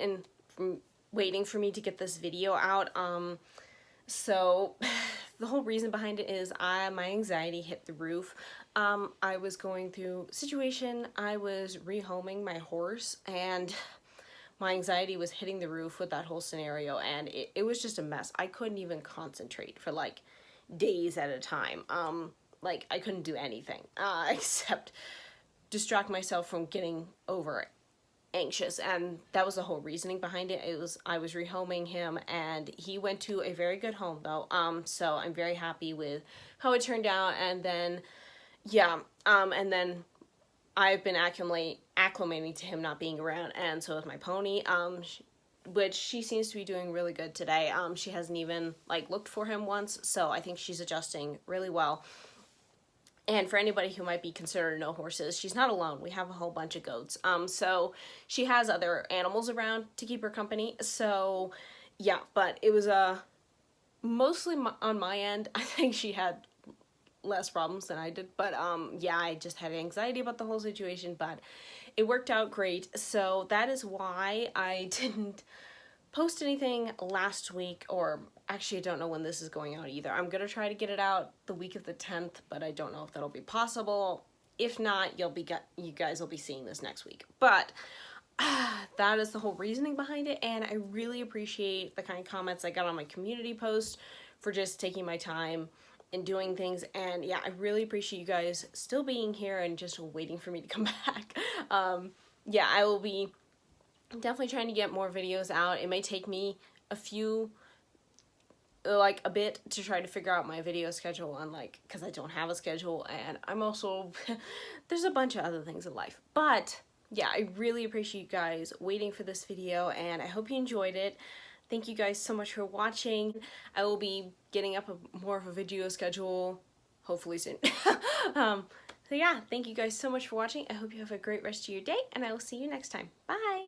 and waiting for me to get this video out. So the whole reason behind it is my anxiety hit the roof. I was going through a situation, I was rehoming my horse, and my anxiety was hitting the roof with that whole scenario, and it was just a mess. I couldn't even concentrate for, like, days at a time. Like, I couldn't do anything, except distract myself from getting over anxious, and that was the whole reasoning behind it. I was rehoming him, and he went to a very good home, though, so I'm very happy with how it turned out. And then, yeah, and then I've been acclimating to him not being around, and so is my pony, which she seems to be doing really good today. She hasn't even, like, looked for him once, so I think she's adjusting really well. And for anybody who might be considered no horses, she's not alone. We have a whole bunch of goats. So she has other animals around to keep her company. So yeah, but it was mostly on my end. I think she had less problems than I did. But yeah, I just had anxiety about the whole situation, but it worked out great. So that is why I didn't post anything last week, or actually I don't know when this is going out either. I'm gonna try to get it out the week of the 10th, but I don't know if that'll be possible. If not, you guys will be seeing this next week. But that is the whole reasoning behind it, and I really appreciate the kind of comments I got on my community post for just taking my time and doing things. And yeah, I really appreciate you guys still being here and just waiting for me to come back. Yeah, I will be definitely trying to get more videos out. It may take me a bit to try to figure out my video schedule, and because I don't have a schedule, and I'm also there's a bunch of other things in life. But yeah, I really appreciate you guys waiting for this video, and I hope you enjoyed it. Thank you guys so much for watching. I will be getting up more of a video schedule hopefully soon. So yeah, thank you guys so much for watching. I hope you have a great rest of your day, and I will see you next time. Bye!